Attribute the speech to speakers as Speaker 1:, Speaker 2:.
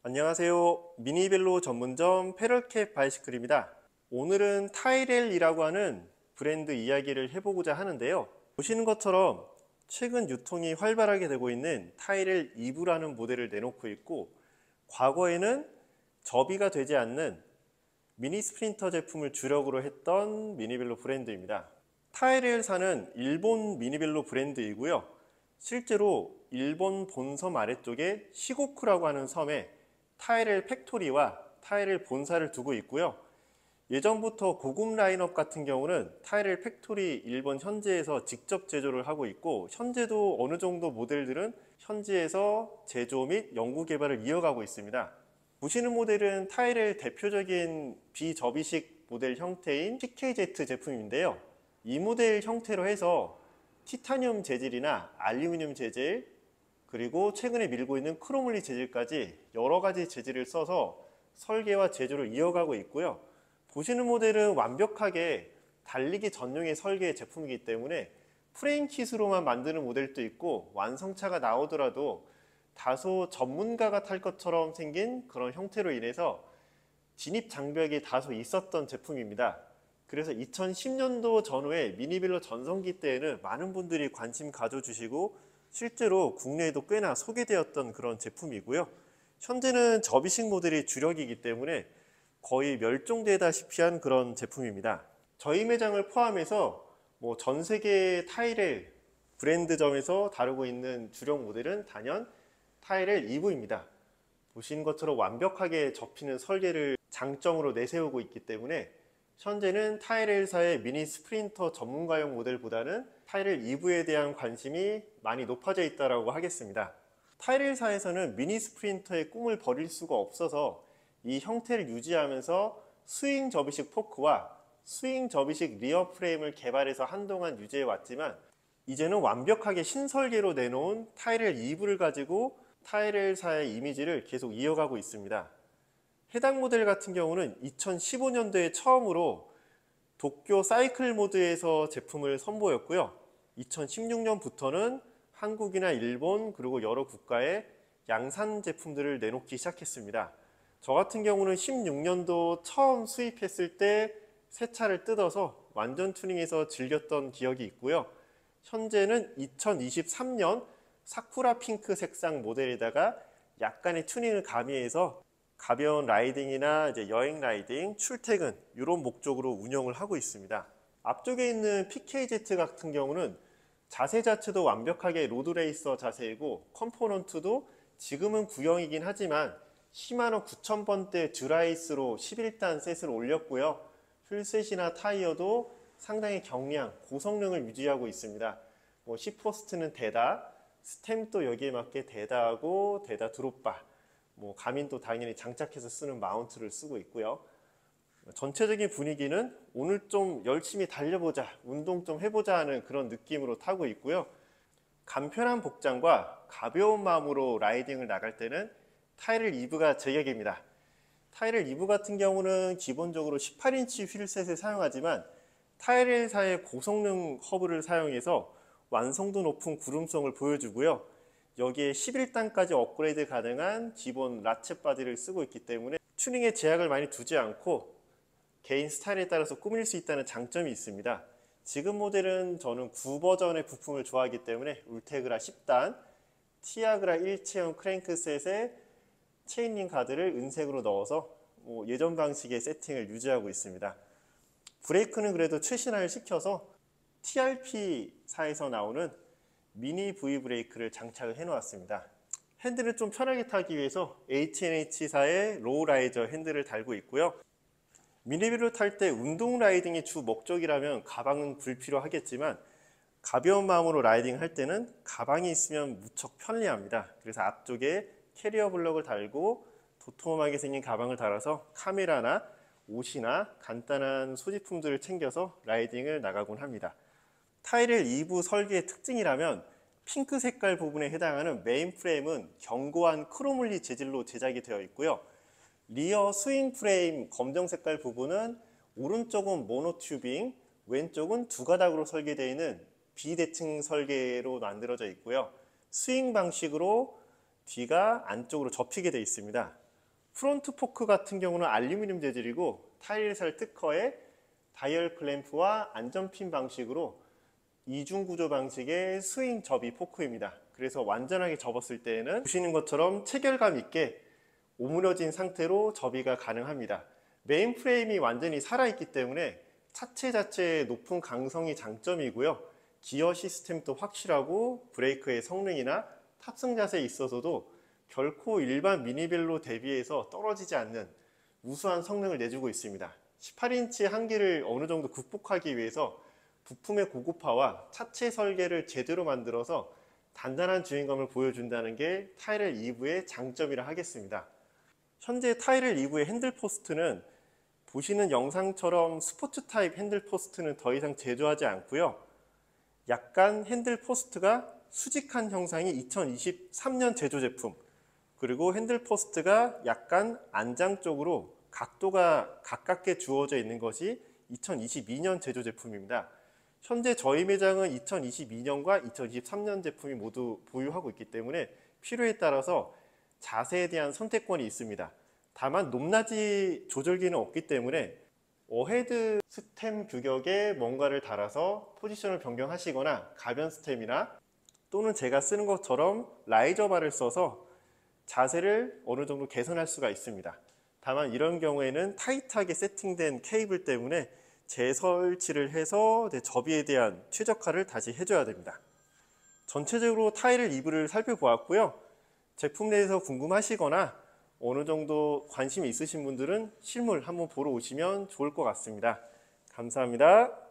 Speaker 1: 안녕하세요. 미니벨로 전문점 패럴캡 바이시클입니다. 오늘은 타이렐이라고 하는 브랜드 이야기를 해보고자 하는데요. 보시는 것처럼 최근 유통이 활발하게 되고 있는 타이렐 2부라는 모델을 내놓고 있고, 과거에는 접이가 되지 않는 미니 스프린터 제품을 주력으로 했던 미니벨로 브랜드입니다. 타이렐사는 일본 미니벨로 브랜드이고요. 실제로 일본 본섬 아래쪽에 시고쿠라고 하는 섬에 타이렐 팩토리와 타이렐 본사를 두고 있고요. 예전부터 고급 라인업 같은 경우는 타이렐 팩토리 일본 현지에서 직접 제조를 하고 있고, 현재도 어느 정도 모델들은 현지에서 제조 및 연구 개발을 이어가고 있습니다. 보시는 모델은 타이렐 대표적인 비접이식 모델 형태인 PKZ 제품인데요. 이 모델 형태로 해서 티타늄 재질이나 알루미늄 재질, 그리고 최근에 밀고 있는 크로물리 재질까지 여러 가지 재질을 써서 설계와 제조를 이어가고 있고요. 보시는 모델은 완벽하게 달리기 전용의 설계 제품이기 때문에 프레임 킷으로만 만드는 모델도 있고, 완성차가 나오더라도 다소 전문가가 탈 것처럼 생긴 그런 형태로 인해서 진입 장벽이 다소 있었던 제품입니다. 그래서 2010년도 전후에 미니벨로 전성기 때에는 많은 분들이 관심 가져주시고 실제로 국내에도 꽤나 소개되었던 그런 제품이고요. 현재는 접이식 모델이 주력이기 때문에 거의 멸종되다시피 한 그런 제품입니다. 저희 매장을 포함해서 전 세계 타이렐 브랜드점에서 다루고 있는 주력 모델은 단연 타이렐 2부입니다. 보시는 것처럼 완벽하게 접히는 설계를 장점으로 내세우고 있기 때문에 현재는 타이렐사의 미니 스프린터 전문가용 모델보다는 타이렐 2부에 대한 관심이 많이 높아져 있다고 하겠습니다. 타이렐사에서는 미니 스프린터의 꿈을 버릴 수가 없어서 이 형태를 유지하면서 스윙 접이식 포크와 스윙 접이식 리어 프레임을 개발해서 한동안 유지해 왔지만, 이제는 완벽하게 신설계로 내놓은 타이렐 2부를 가지고 타이렐사의 이미지를 계속 이어가고 있습니다. 해당 모델 같은 경우는 2015년도에 처음으로 도쿄 사이클 모드에서 제품을 선보였고요. 2016년부터는 한국이나 일본 그리고 여러 국가에 양산 제품들을 내놓기 시작했습니다. 저 같은 경우는 16년도 처음 수입했을 때 새 차를 뜯어서 완전 튜닝해서 즐겼던 기억이 있고요. 현재는 2023년 사쿠라 핑크 색상 모델에다가 약간의 튜닝을 가미해서 가벼운 라이딩이나 이제 여행 라이딩, 출퇴근 이런 목적으로 운영을 하고 있습니다. 앞쪽에 있는 PKZ 같은 경우는 자세 자체도 완벽하게 로드레이서 자세이고, 컴포넌트도 지금은 구형이긴 하지만 시마노 9000번대 듀라이스로 11단 셋을 올렸고요. 휠셋이나 타이어도 상당히 경량, 고성능을 유지하고 있습니다. 시포스트는 대다, 스템도 여기에 맞게 대다하고 대다 드롭바, 가민도 당연히 장착해서 쓰는 마운트를 쓰고 있고요. 전체적인 분위기는 오늘 좀 열심히 달려보자, 운동 좀 해보자 하는 그런 느낌으로 타고 있고요. 간편한 복장과 가벼운 마음으로 라이딩을 나갈 때는 타이렐 2부가 제격입니다. 타이렐 2부 같은 경우는 기본적으로 18인치 휠셋을 사용하지만 타이렐사의 고성능 허브를 사용해서 완성도 높은 구름성을 보여주고요. 여기에 11단까지 업그레이드 가능한 기본 라쳇 바디를 쓰고 있기 때문에 튜닝에 제약을 많이 두지 않고 개인 스타일에 따라서 꾸밀 수 있다는 장점이 있습니다. 지금 모델은 저는 9버전의 부품을 좋아하기 때문에 울테그라 10단, 티아그라 일체형 크랭크셋에 체인링 가드를 은색으로 넣어서 예전 방식의 세팅을 유지하고 있습니다. 브레이크는 그래도 최신화를 시켜서 TRP사에서 나오는 미니 V 브레이크를 장착을 해 놓았습니다. 핸들을 좀 편하게 타기 위해서 H&H사의 로우 라이저 핸들을 달고 있고요. 미니벨로 탈 때 운동 라이딩이 주 목적이라면 가방은 불필요하겠지만, 가벼운 마음으로 라이딩 할 때는 가방이 있으면 무척 편리합니다. 그래서 앞쪽에 캐리어 블럭을 달고 도톰하게 생긴 가방을 달아서 카메라나 옷이나 간단한 소지품들을 챙겨서 라이딩을 나가곤 합니다. 타이렐 2부 설계의 특징이라면 핑크 색깔 부분에 해당하는 메인 프레임은 견고한 크로물리 재질로 제작이 되어 있고요. 리어 스윙 프레임 검정 색깔 부분은 오른쪽은 모노튜빙, 왼쪽은 두 가닥으로 설계되어 있는 비대칭 설계로 만들어져 있고요. 스윙 방식으로 뒤가 안쪽으로 접히게 되어 있습니다. 프론트 포크 같은 경우는 알루미늄 재질이고 타일살 특허에 다이얼 클램프와 안전핀 방식으로 이중 구조 방식의 스윙 접이 포크입니다. 그래서 완전하게 접었을 때에는 보시는 것처럼 체결감 있게 오므려진 상태로 접이가 가능합니다. 메인 프레임이 완전히 살아있기 때문에 차체 자체의 높은 강성이 장점이고요. 기어 시스템도 확실하고 브레이크의 성능이나 탑승 자세에 있어서도 결코 일반 미니벨로 대비해서 떨어지지 않는 우수한 성능을 내주고 있습니다. 18인치 한계를 어느 정도 극복하기 위해서 부품의 고급화와 차체 설계를 제대로 만들어서 단단한 주행감을 보여준다는 게 타이렐 EV의 장점이라 하겠습니다. 현재 타이렐 EV의 핸들 포스트는 보시는 영상처럼 스포츠 타입 핸들 포스트는 더 이상 제조하지 않고요. 약간 핸들 포스트가 수직한 형상이 2023년 제조 제품, 그리고 핸들 포스트가 약간 안장 쪽으로 각도가 가깝게 주어져 있는 것이 2022년 제조 제품입니다. 현재 저희 매장은 2022년과 2023년 제품이 모두 보유하고 있기 때문에 필요에 따라서 자세에 대한 선택권이 있습니다. 다만 높낮이 조절기는 없기 때문에 어헤드 스템 규격에 뭔가를 달아서 포지션을 변경하시거나 가변 스템이나 또는 제가 쓰는 것처럼 라이저 바를 써서 자세를 어느 정도 개선할 수가 있습니다. 다만 이런 경우에는 타이트하게 세팅된 케이블 때문에 재설치를 해서 접이에 대한 최적화를 다시 해줘야 됩니다. 전체적으로 타이렐 EV를 살펴보았고요. 제품 내에서 궁금하시거나 어느 정도 관심이 있으신 분들은 실물 한번 보러 오시면 좋을 것 같습니다. 감사합니다.